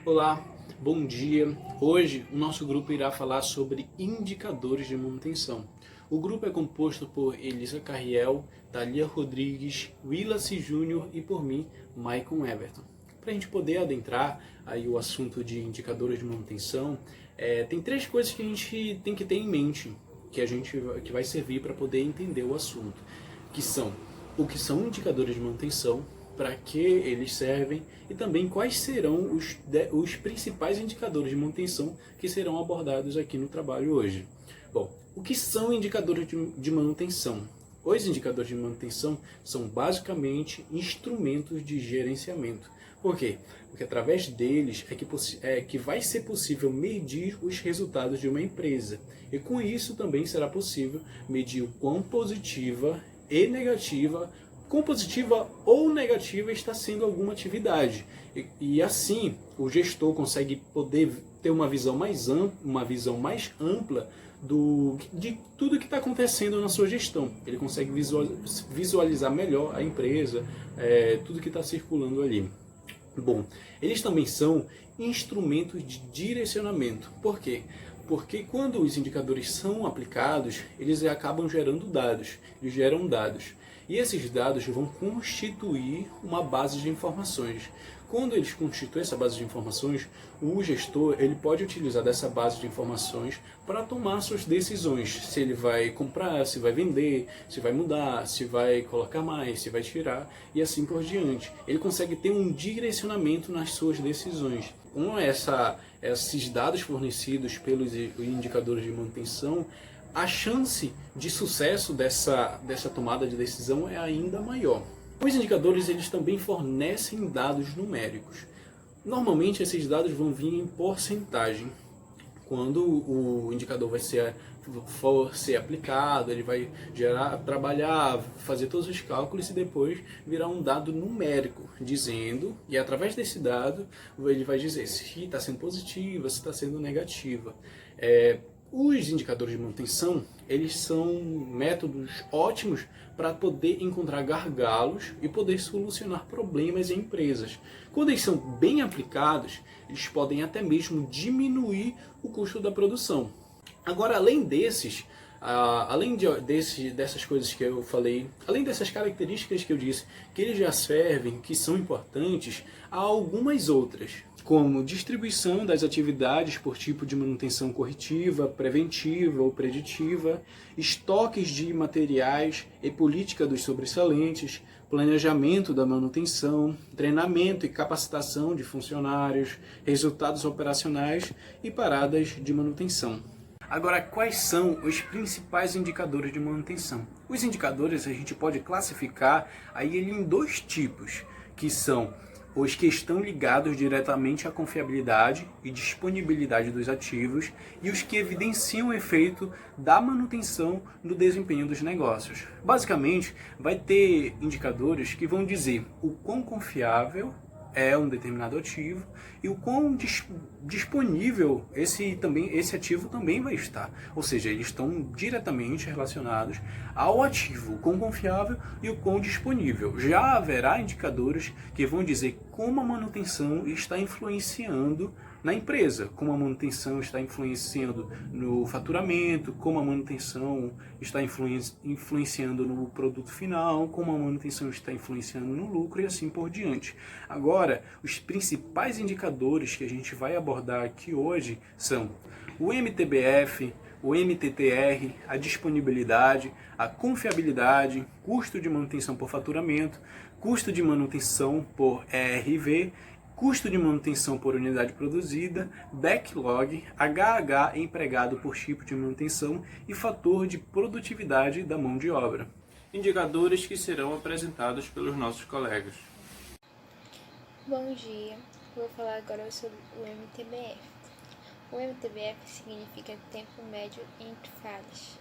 Olá, bom dia. Hoje o nosso grupo irá falar sobre indicadores de manutenção. O grupo é composto por Elisa Carriel, Thalia Rodrigues, Willace Júnior e por mim, Maicon Everton. Para a gente poder adentrar aí o assunto de indicadores de manutenção, tem três coisas que a gente tem que ter em mente, que vai servir para poder entender o assunto, que são o que são indicadores de manutenção, para que eles servem e também quais serão os principais indicadores de manutenção que serão abordados aqui no trabalho hoje. Bom, o que são indicadores de manutenção? Os indicadores de manutenção são basicamente instrumentos de gerenciamento. Por quê? Porque através deles é que vai ser possível medir os resultados de uma empresa. E com isso também será possível medir o quão positiva e negativa, quão positiva ou negativa está sendo alguma atividade. E assim o gestor consegue poder ter uma visão mais ampla de tudo que está acontecendo na sua gestão. Ele consegue visualizar melhor a empresa, tudo que está circulando ali. Bom, eles também são instrumentos de direcionamento. Por quê? Porque quando os indicadores são aplicados, eles acabam gerando dados, eles geram dados. E esses dados vão constituir uma base de informações. Quando eles constituem essa base de informações, o gestor ele pode utilizar dessa base de informações para tomar suas decisões. Se ele vai comprar, se vai vender, se vai mudar, se vai colocar mais, se vai tirar e assim por diante. Ele consegue ter um direcionamento nas suas decisões. Com esses dados fornecidos pelos indicadores de manutenção, a chance de sucesso dessa tomada de decisão é ainda maior. Os indicadores eles também fornecem dados numéricos. Normalmente esses dados vão vir em porcentagem. Quando o indicador for ser aplicado, ele vai trabalhar, fazer todos os cálculos e depois virar um dado numérico, dizendo, e através desse dado ele vai dizer se está sendo positiva, se está sendo negativa. Os indicadores de manutenção, eles são métodos ótimos para poder encontrar gargalos e poder solucionar problemas em empresas. Quando eles são bem aplicados, eles podem até mesmo diminuir o custo da produção. Agora, além dessas coisas que eu falei, além dessas características que eu disse, que eles já servem, que são importantes, há algumas outras, como distribuição das atividades por tipo de manutenção corretiva, preventiva ou preditiva, estoques de materiais e política dos sobressalentes, planejamento da manutenção, treinamento e capacitação de funcionários, resultados operacionais e paradas de manutenção. Agora, quais são os principais indicadores de manutenção? Os indicadores a gente pode classificar aí ele em dois tipos, que são os que estão ligados diretamente à confiabilidade e disponibilidade dos ativos e os que evidenciam o efeito da manutenção no desempenho dos negócios. Basicamente, vai ter indicadores que vão dizer o quão confiável é um determinado ativo e o quão disponível esse ativo também vai estar. Ou seja, eles estão diretamente relacionados ao ativo, o quão confiável e o quão disponível. Já haverá indicadores que vão dizer como a manutenção está influenciando na empresa, como a manutenção está influenciando no faturamento, como a manutenção está influenciando no produto final, como a manutenção está influenciando no lucro e assim por diante. Agora, os principais indicadores que a gente vai abordar aqui hoje são o MTBF, o MTTR, a disponibilidade, a confiabilidade, custo de manutenção por faturamento, custo de manutenção por ERV, custo de manutenção por unidade produzida, backlog, HH empregado por tipo de manutenção e fator de produtividade da mão de obra. Indicadores que serão apresentados pelos nossos colegas. Bom dia, vou falar agora sobre o MTBF. O MTBF significa tempo médio entre falhas.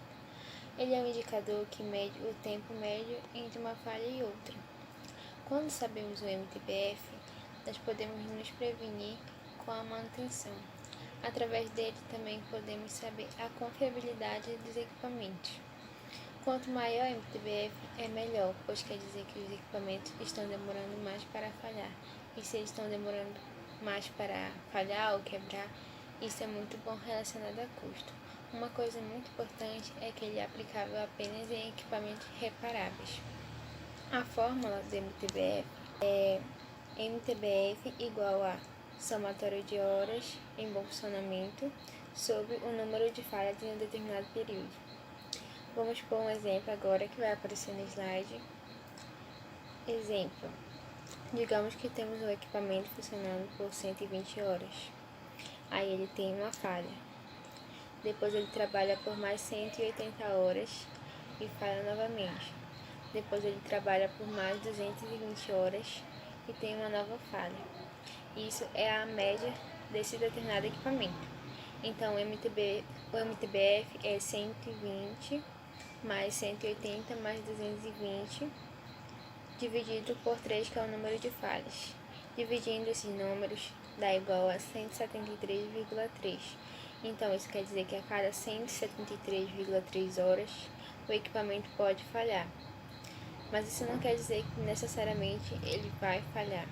Ele é um indicador que mede o tempo médio entre uma falha e outra. Quando sabemos o MTBF, nós podemos nos prevenir com a manutenção. Através dele também podemos saber a confiabilidade dos equipamentos. Quanto maior o MTBF, é melhor, pois quer dizer que os equipamentos estão demorando mais para falhar. E se eles estão demorando mas para falhar ou quebrar, isso é muito bom relacionado a custo. Uma coisa muito importante é que ele é aplicável apenas em equipamentos reparáveis. A fórmula do MTBF é MTBF igual a somatório de horas em bom funcionamento sobre o número de falhas em um determinado período. Vamos pôr um exemplo agora que vai aparecer no slide. Exemplo. Digamos que temos um equipamento funcionando por 120 horas. Aí ele tem uma falha. Depois ele trabalha por mais 180 horas e falha novamente. Depois ele trabalha por mais 220 horas e tem uma nova falha. Isso é a média desse determinado equipamento. Então o MTBF é 120 mais 180 mais 220 dividido por 3, que é o número de falhas. Dividindo esses números dá igual a 173,3. Então isso quer dizer que a cada 173,3 horas o equipamento pode falhar. Mas isso não quer dizer que necessariamente ele vai falhar.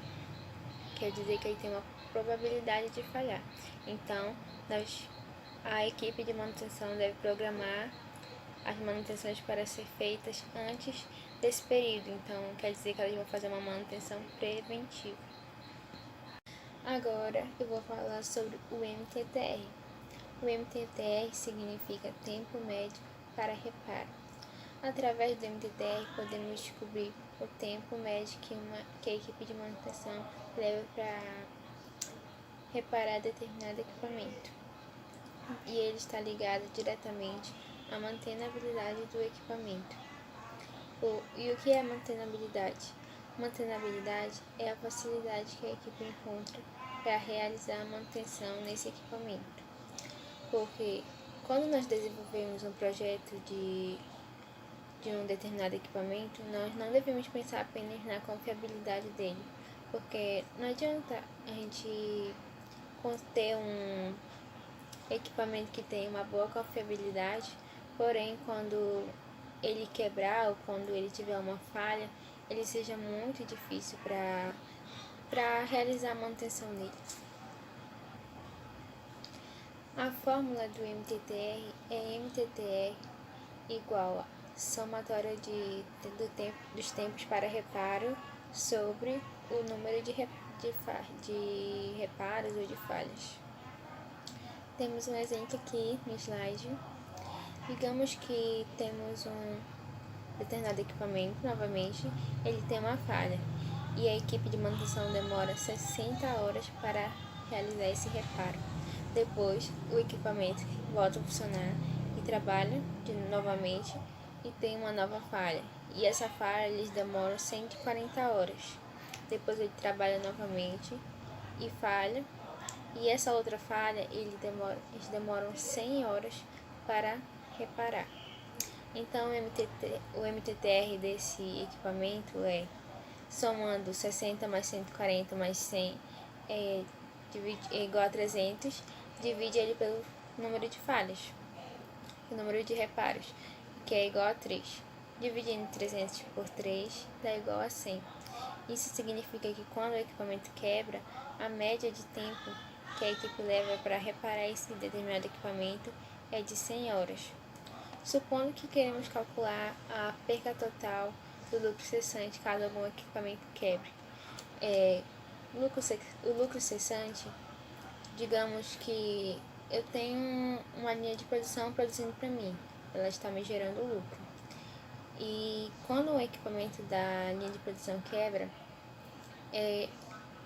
Quer dizer que ele tem uma probabilidade de falhar. Então, a equipe de manutenção deve programar as manutenções para ser feitas antes desse período. Então, quer dizer que elas vão fazer uma manutenção preventiva. Agora, eu vou falar sobre o MTTR. O MTTR significa tempo médio para reparo. Através do MTTR, podemos descobrir o tempo médio que a equipe de manutenção leva para reparar determinado equipamento. E ele está ligado diretamente à mantenabilidade do equipamento. E o que é mantenabilidade? Mantenabilidade é a facilidade que a equipe encontra para realizar a manutenção nesse equipamento. Porque quando nós desenvolvemos um projeto de um determinado equipamento, nós não devemos pensar apenas na confiabilidade dele, porque não adianta a gente ter um equipamento que tem uma boa confiabilidade, porém quando ele quebrar ou quando ele tiver uma falha, ele seja muito difícil para realizar a manutenção dele. A fórmula do MTTR é MTTR igual a somatória dos tempos para reparo sobre o número de reparos ou de falhas. Temos um exemplo aqui no slide. Digamos que temos um determinado equipamento, novamente, ele tem uma falha e a equipe de manutenção demora 60 horas para realizar esse reparo. Depois, o equipamento volta a funcionar e trabalha novamente e tem uma nova falha. E essa falha eles demoram 140 horas. Depois ele trabalha novamente e falha. E essa outra falha eles demoram 100 horas para reparar. Então o MTTR desse equipamento é, somando 60 mais 140 mais 100 é igual a 300, divide ele pelo número de falhas, o número de reparos, que é igual a 3. Dividindo 300 por 3 dá igual a 100. Isso significa que quando o equipamento quebra, a média de tempo que a equipe leva para reparar esse determinado equipamento é de 100 horas. Supondo que queremos calcular a perca total do lucro cessante caso algum equipamento quebre. O lucro cessante, digamos que eu tenho uma linha de produção produzindo para mim, ela está me gerando lucro. E quando o equipamento da linha de produção quebra,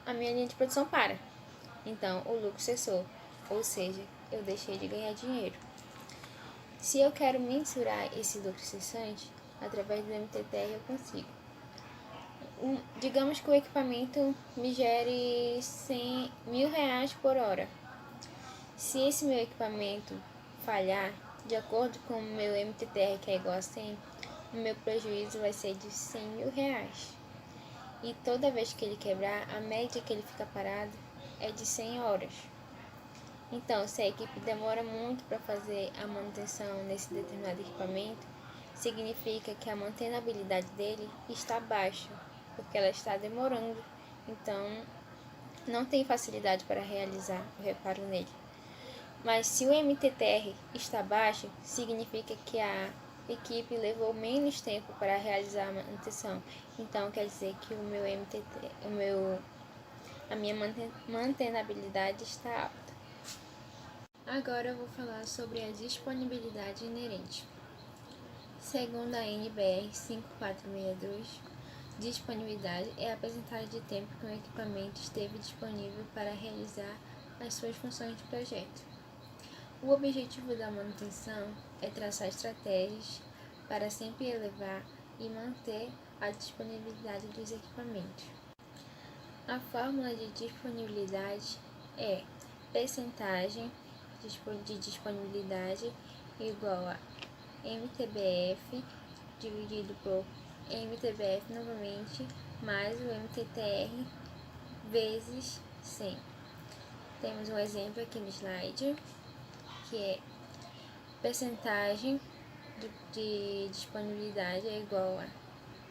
a minha linha de produção para. Então, o lucro cessou, ou seja, eu deixei de ganhar dinheiro. Se eu quero mensurar esse lucro cessante, através do MTTR eu consigo. Digamos que o equipamento me gere R$1.000 por hora. Se esse meu equipamento falhar, de acordo com o meu MTTR, que é igual a 100, o meu prejuízo vai ser de R$100.000. E toda vez que ele quebrar, a média que ele fica parado é de 100 horas. Então, se a equipe demora muito para fazer a manutenção nesse determinado equipamento, significa que a mantenabilidade dele está baixa, porque ela está demorando. Então, não tem facilidade para realizar o reparo nele. Mas se o MTTR está baixo, significa que a equipe levou menos tempo para realizar a manutenção. Então quer dizer que a minha mantenabilidade está alta. Agora eu vou falar sobre a disponibilidade inerente. Segundo a NBR 5462, disponibilidade é a percentagem de tempo que um equipamento esteve disponível para realizar as suas funções de projeto. O objetivo da manutenção é traçar estratégias para sempre elevar e manter a disponibilidade dos equipamentos. A fórmula de disponibilidade é percentagem de disponibilidade igual a MTBF dividido por MTBF novamente mais o MTTR vezes 100. Temos um exemplo aqui no slide, que é percentagem de disponibilidade é igual a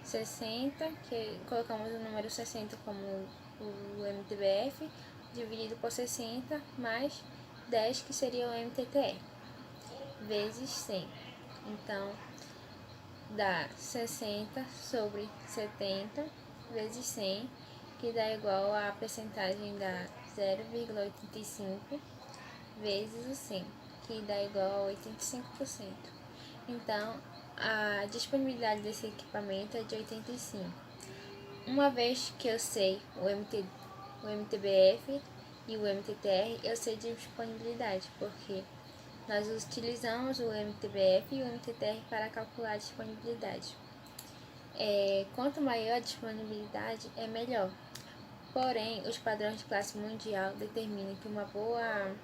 60, que colocamos o número 60 como o MTBF, dividido por 60, mais 10, que seria o MTTR, vezes 100. Então, dá 60 sobre 70 vezes 100, que dá igual a percentagem da 0,85 vezes o 100, que dá igual a 85%. Então, a disponibilidade desse equipamento é de 85. Uma vez que eu sei o MTBF e o MTTR, eu sei de disponibilidade, porque nós utilizamos o MTBF e o MTTR para calcular a disponibilidade. Quanto maior a disponibilidade, é melhor. Porém, os padrões de classe mundial determinam que uma boa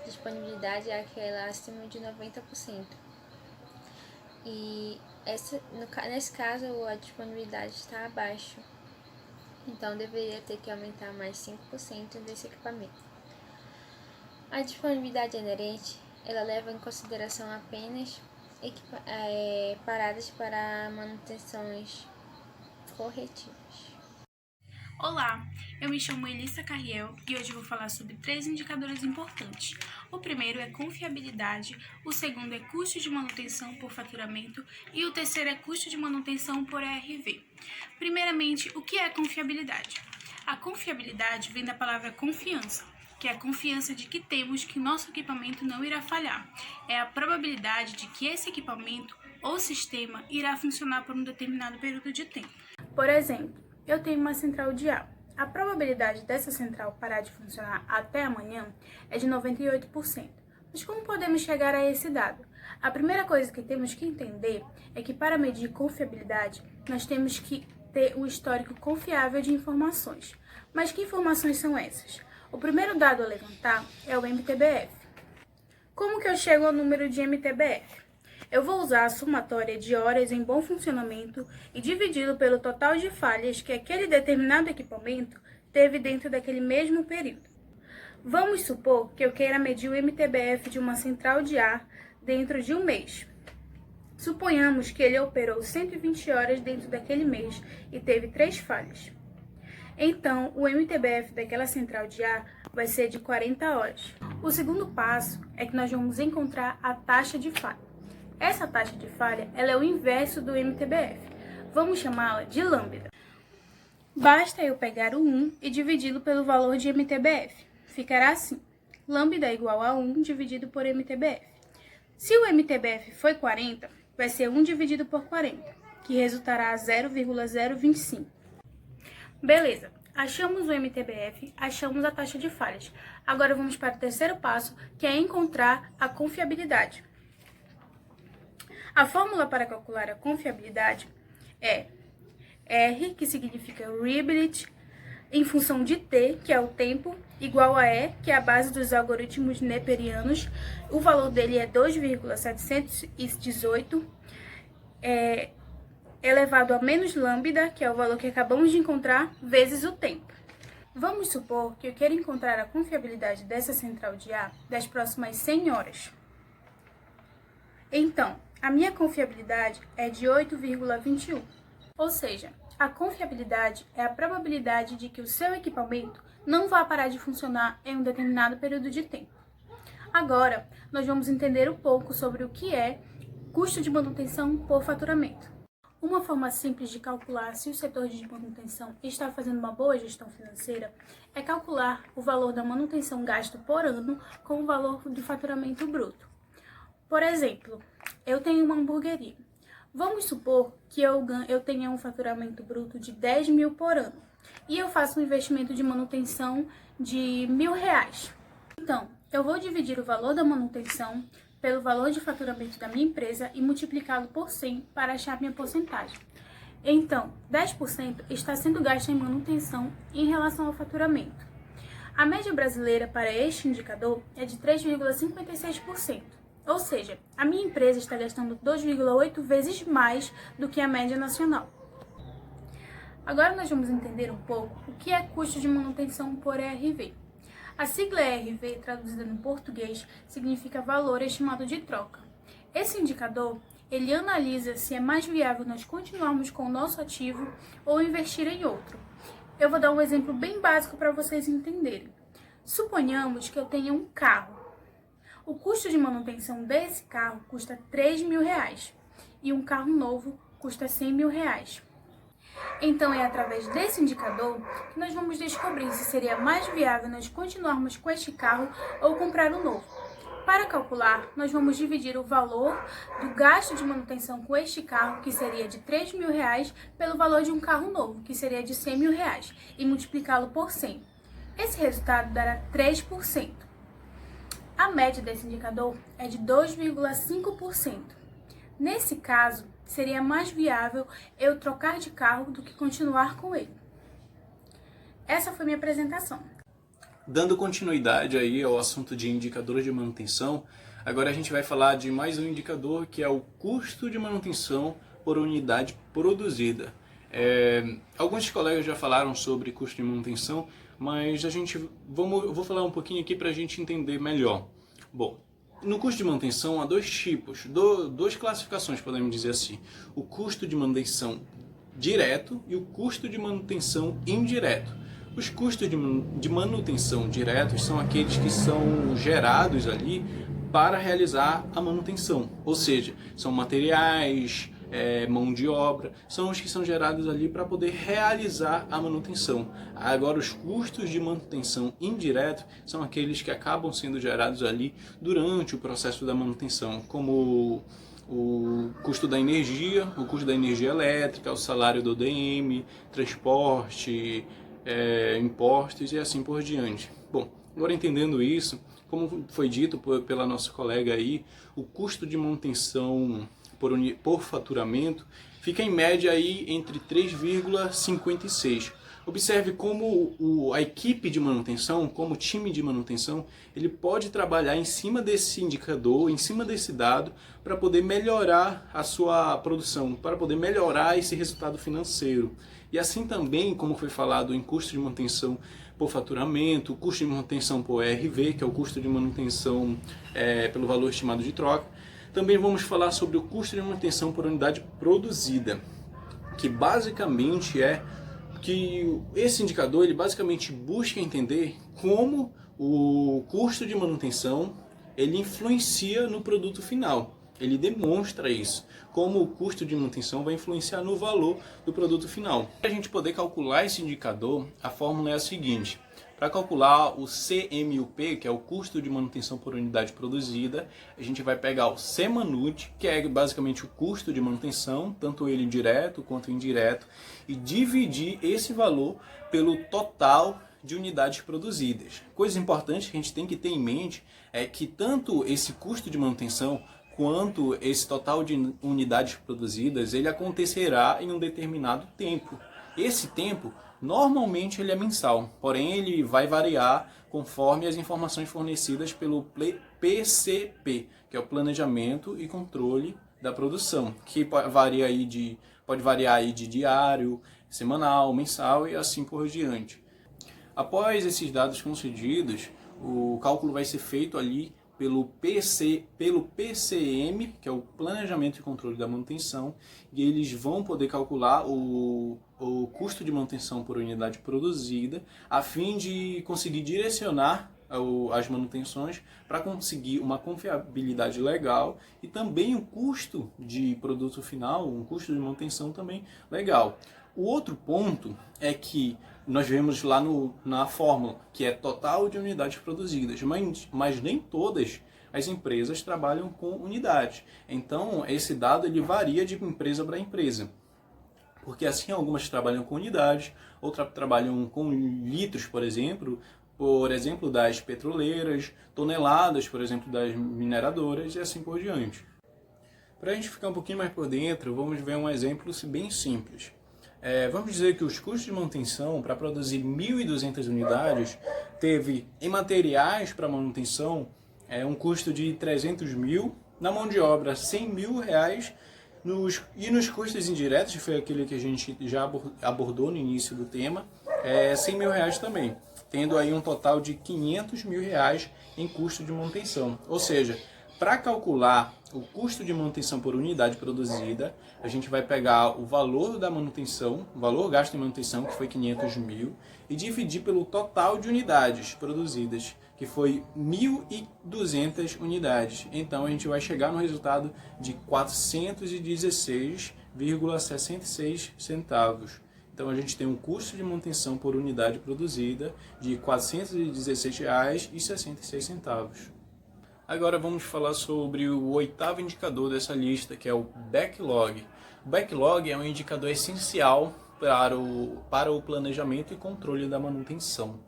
disponibilidade é aquela acima de 90%. E nesse caso, a disponibilidade está abaixo. Então, deveria ter que aumentar mais 5% desse equipamento. A disponibilidade inerente, ela leva em consideração apenas paradas para manutenções corretivas. Olá, eu me chamo Elissa Carriel e hoje vou falar sobre 3 indicadores importantes. O primeiro é confiabilidade, o segundo é custo de manutenção por faturamento e o terceiro é custo de manutenção por ARV. Primeiramente, o que é confiabilidade? A confiabilidade vem da palavra confiança, que é a confiança de que temos que nosso equipamento não irá falhar. É a probabilidade de que esse equipamento ou sistema irá funcionar por um determinado período de tempo. Por exemplo, eu tenho uma central de ar. A probabilidade dessa central parar de funcionar até amanhã é de 98%. Mas como podemos chegar a esse dado? A primeira coisa que temos que entender é que para medir confiabilidade, nós temos que ter um histórico confiável de informações. Mas que informações são essas? O primeiro dado a levantar é o MTBF. Como que eu chego ao número de MTBF? Eu vou usar a somatória de horas em bom funcionamento e dividi-lo pelo total de falhas que aquele determinado equipamento teve dentro daquele mesmo período. Vamos supor que eu queira medir o MTBF de uma central de ar dentro de um mês. Suponhamos que ele operou 120 horas dentro daquele mês e teve 3 falhas. Então, o MTBF daquela central de ar vai ser de 40 horas. O segundo passo é que nós vamos encontrar a taxa de falha. Essa taxa de falha ela é o inverso do MTBF. Vamos chamá-la de lambda. Basta eu pegar o 1 e dividi-lo pelo valor de MTBF. Ficará assim. Lambda é igual a 1 dividido por MTBF. Se o MTBF foi 40, vai ser 1 dividido por 40, que resultará a 0,025. Beleza, achamos o MTBF, achamos a taxa de falhas. Agora vamos para o terceiro passo, que é encontrar a confiabilidade. A fórmula para calcular a confiabilidade é R, que significa Reliability, em função de T, que é o tempo, igual a E, que é a base dos algoritmos neperianos. O valor dele é 2,718, elevado a menos lambda, que é o valor que acabamos de encontrar, vezes o tempo. Vamos supor que eu quero encontrar a confiabilidade dessa central de ar das próximas 100 horas. Então, a minha confiabilidade é de 8,21. Ou seja, a confiabilidade é a probabilidade de que o seu equipamento não vai parar de funcionar em um determinado período de tempo. Agora, nós vamos entender um pouco sobre o que é custo de manutenção por faturamento. Uma forma simples de calcular se o setor de manutenção está fazendo uma boa gestão financeira é calcular o valor da manutenção gasto por ano com o valor do faturamento bruto. Por exemplo, eu tenho uma hamburgueria. Vamos supor que eu tenha um faturamento bruto de 10 mil por ano e eu faço um investimento de manutenção de R$1.000. Então, eu vou dividir o valor da manutenção pelo valor de faturamento da minha empresa e multiplicá-lo por 100 para achar minha porcentagem. Então, 10% está sendo gasto em manutenção em relação ao faturamento. A média brasileira para este indicador é de 3,56%, ou seja, a minha empresa está gastando 2,8 vezes mais do que a média nacional. Agora nós vamos entender um pouco o que é custo de manutenção por ERV. A sigla ERV, traduzida no português, significa valor estimado de troca. Esse indicador, ele analisa se é mais viável nós continuarmos com o nosso ativo ou investir em outro. Eu vou dar um exemplo bem básico para vocês entenderem. Suponhamos que eu tenha um carro. O custo de manutenção desse carro custa R$3.000 e um carro novo custa R$100.000. Então, é através desse indicador que nós vamos descobrir se seria mais viável nós continuarmos com este carro ou comprar um novo. Para calcular, nós vamos dividir o valor do gasto de manutenção com este carro, que seria de R$3.000, pelo valor de um carro novo, que seria de R$100.000, e multiplicá-lo por 100. Esse resultado dará 3%. A média desse indicador é de 2,5%. Nesse caso, seria mais viável eu trocar de carro do que continuar com ele. Essa foi minha apresentação. Dando continuidade aí ao assunto de indicadores de manutenção, agora a gente vai falar de mais um indicador que é o custo de manutenção por unidade produzida. Alguns colegas já falaram sobre custo de manutenção, mas eu vou falar um pouquinho aqui para a gente entender melhor. Bom, no custo de manutenção há dois tipos, duas classificações, podemos dizer assim. O custo de manutenção direto e o custo de manutenção indireto. Os custos de manutenção diretos são aqueles que são gerados ali para realizar a manutenção. Ou seja, são materiais, mão de obra, são os que são gerados ali para poder realizar a manutenção. Agora, os custos de manutenção indireto são aqueles que acabam sendo gerados ali durante o processo da manutenção, como o custo da energia, o custo da energia elétrica, o salário do DM, transporte, impostos e assim por diante. Bom, agora entendendo isso, como foi dito pela nossa colega aí, o custo de manutenção por faturamento fica em média aí entre 3,56. Observe como a equipe de manutenção, como o time de manutenção, ele pode trabalhar em cima desse indicador, em cima desse dado, para poder melhorar a sua produção, para poder melhorar esse resultado financeiro. E assim também, como foi falado em custo de manutenção por faturamento, custo de manutenção por ERV, que é o custo de manutenção pelo valor estimado de troca, também vamos falar sobre o custo de manutenção por unidade produzida, que basicamente que esse indicador ele basicamente busca entender como o custo de manutenção ele influencia no produto final. Ele demonstra isso, como o custo de manutenção vai influenciar no valor do produto final. Para a gente poder calcular esse indicador, a fórmula é a seguinte. Para calcular o CMUP, que é o custo de manutenção por unidade produzida, a gente vai pegar o CManut, que é basicamente o custo de manutenção, tanto ele direto quanto indireto, e dividir esse valor pelo total de unidades produzidas. Coisa importante que a gente tem que ter em mente é que tanto esse custo de manutenção quanto esse total de unidades produzidas, ele acontecerá em um determinado tempo. Esse tempo normalmente ele é mensal, porém ele vai variar conforme as informações fornecidas pelo PCP, que é o Planejamento e Controle da Produção, que pode variar aí de diário, semanal, mensal e assim por diante. Após esses dados concedidos, o cálculo vai ser feito ali pelo PCM, que é o Planejamento e Controle da Manutenção, e eles vão poder calcular o o custo de manutenção por unidade produzida, a fim de conseguir direcionar as manutenções para conseguir uma confiabilidade legal e também o custo de produto final, um custo de manutenção também legal. O outro ponto é que nós vemos lá na fórmula, que é total de unidades produzidas, mas nem todas as empresas trabalham com unidades. Então, esse dado ele varia de empresa para empresa. Porque assim, algumas trabalham com unidades, outras trabalham com litros, por exemplo, das petroleiras, toneladas, por exemplo, das mineradoras e assim por diante. Para a gente ficar um pouquinho mais por dentro, vamos ver um exemplo bem simples. Vamos dizer que os custos de manutenção para produzir 1.200 unidades teve em materiais para manutenção um custo de 300 mil, na mão de obra 100 mil reais, e nos custos indiretos, que foi aquele que a gente já abordou no início do tema, 100 mil reais também, tendo aí um total de 500 mil reais em custo de manutenção. Ou seja, para calcular o custo de manutenção por unidade produzida, a gente vai pegar o valor da manutenção, o valor gasto em manutenção, que foi 500 mil, e dividir pelo total de unidades produzidas, que foi 1.200 unidades. Então a gente vai chegar no resultado de 416,66 centavos. Então a gente tem um custo de manutenção por unidade produzida de R$ 416,66. Agora vamos falar sobre o 8º indicador dessa lista, que é o backlog. O backlog é um indicador essencial para o planejamento e controle da manutenção.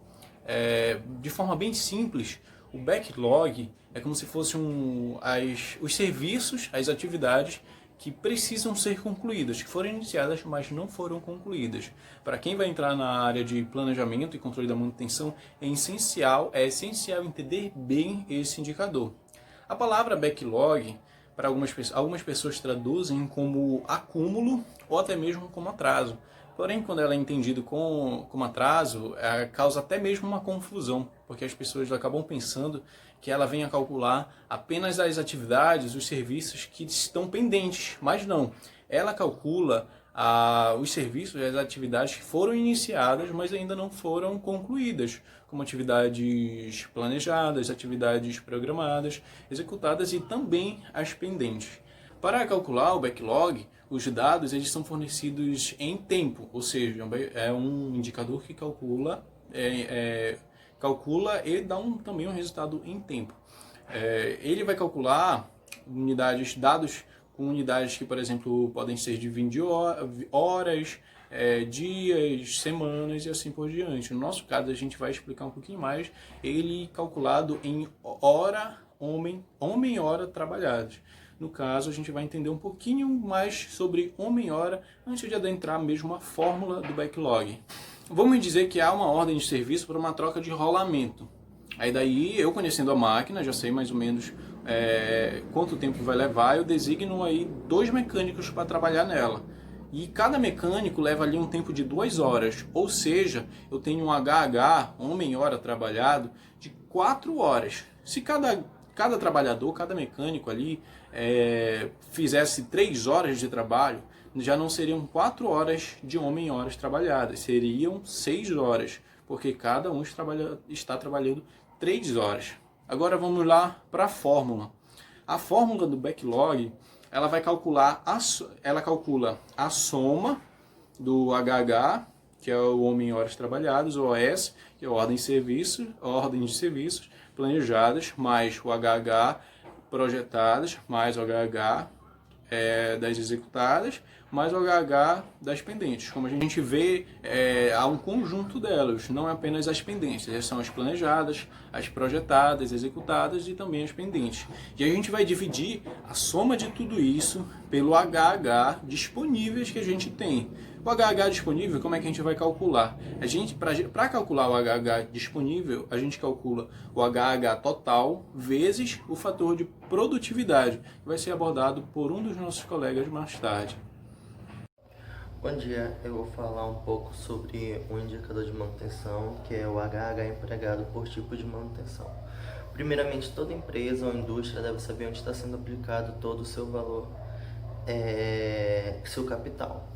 De forma bem simples, o backlog é como se fossem os serviços, as atividades que precisam ser concluídas, que foram iniciadas, mas não foram concluídas. Para quem vai entrar na área de planejamento e controle da manutenção, é essencial entender bem esse indicador. A palavra backlog, para algumas pessoas traduzem como acúmulo ou até mesmo como atraso. Porém, quando ela é entendida como atraso, causa até mesmo uma confusão, porque as pessoas acabam pensando que ela vem a calcular apenas as atividades, os serviços que estão pendentes, mas não. Ela calcula os serviços e as atividades que foram iniciadas, mas ainda não foram concluídas, como atividades planejadas, atividades programadas, executadas e também as pendentes. Para calcular o backlog, os dados eles são fornecidos em tempo, ou seja, é um indicador que calcula e dá também um resultado em tempo. Ele vai calcular dados com unidades que, por exemplo, podem ser de 20 horas, dias, semanas e assim por diante. No nosso caso, a gente vai explicar um pouquinho mais, ele calculado em homem-hora trabalhadas. No caso, a gente vai entender um pouquinho mais sobre homem-hora antes de adentrar mesmo a fórmula do backlog. Vamos dizer que há uma ordem de serviço para uma troca de rolamento. Aí daí, eu conhecendo a máquina, já sei mais ou menos quanto tempo vai levar, eu designo aí 2 mecânicos para trabalhar nela. E cada mecânico leva ali um tempo de 2 horas, ou seja, eu tenho um HH, homem-hora trabalhado, de 4 horas. Se cada trabalhador, cada mecânico ali fizesse 3 horas de trabalho, já não seriam 4 horas de homem-horas trabalhadas, seriam 6 horas, porque cada um está trabalhando 3 horas. Agora vamos lá para a fórmula. A fórmula do backlog, ela calcula a soma do HH, que é o homem-horas trabalhadas, o OS, que é a ordem de serviços planejadas, mais o HH projetadas, mais o HH das executadas, mais o HH das pendentes. Como a gente vê, há um conjunto delas, não é apenas as pendentes, são as planejadas, as projetadas, executadas e também as pendentes. E a gente vai dividir a soma de tudo isso pelo HH disponíveis que a gente tem. O HH disponível, como é que a gente vai calcular? Para calcular o HH disponível, a gente calcula o HH total vezes o fator de produtividade, que vai ser abordado por um dos nossos colegas mais tarde. Bom dia, eu vou falar um pouco sobre um indicador de manutenção, que é o HH empregado por tipo de manutenção. Primeiramente, toda empresa ou indústria deve saber onde está sendo aplicado todo o seu valor, seu capital.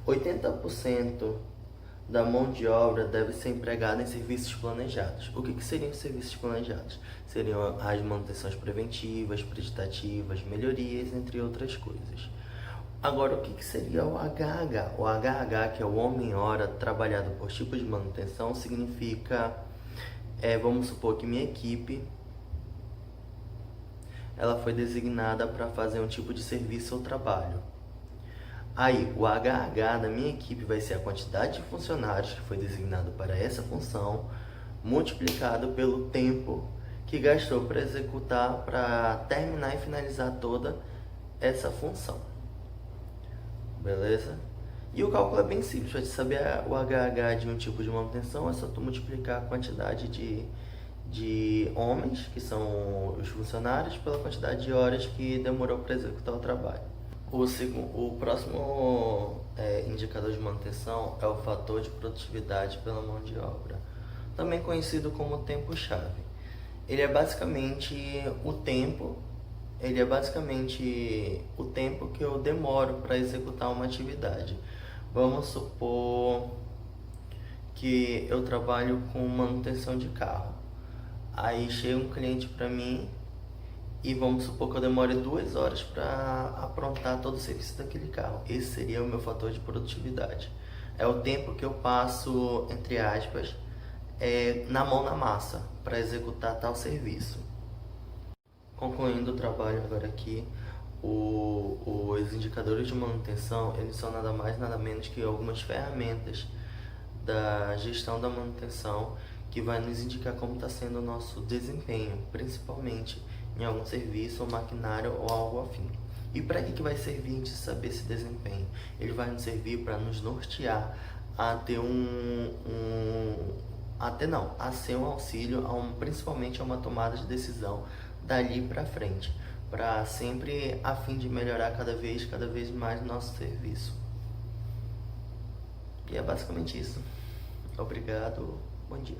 80% da mão de obra deve ser empregada em serviços planejados. O que seriam os serviços planejados? Seriam as manutenções preventivas, prestativas, melhorias, entre outras coisas. Agora, o que seria o HH? O HH, que é o homem-hora trabalhado por tipo de manutenção, significa, vamos supor que minha equipe ela foi designada para fazer um tipo de serviço ou trabalho. Aí, o HH da minha equipe vai ser a quantidade de funcionários que foi designado para essa função, multiplicado pelo tempo que gastou para executar, para terminar e finalizar toda essa função. Beleza? E o cálculo é bem simples. Para saber o HH de um tipo de manutenção, é só tu multiplicar a quantidade de homens, que são os funcionários, pela quantidade de horas que demorou para executar o trabalho. O próximo indicador de manutenção é o fator de produtividade pela mão de obra, também conhecido como tempo-chave. Ele é basicamente o tempo que eu demoro para executar uma atividade. Vamos supor que eu trabalho com manutenção de carro. Aí chega um cliente para mim e vamos supor que eu demore 2 horas para aprontar todo o serviço daquele carro. Esse seria o meu fator de produtividade. É o tempo que eu passo, entre aspas, na mão na massa para executar tal serviço. Concluindo o trabalho agora aqui, os indicadores de manutenção, eles são nada mais nada menos que algumas ferramentas da gestão da manutenção que vai nos indicar como está sendo o nosso desempenho, principalmente em algum serviço ou maquinário ou algo afim. E para que vai servir a gente saber esse desempenho? Ele vai nos servir para nos nortear a ter a ser um auxílio, principalmente a uma tomada de decisão dali para frente, para sempre a fim de melhorar cada vez mais o nosso serviço. E é basicamente isso. Obrigado, bom dia.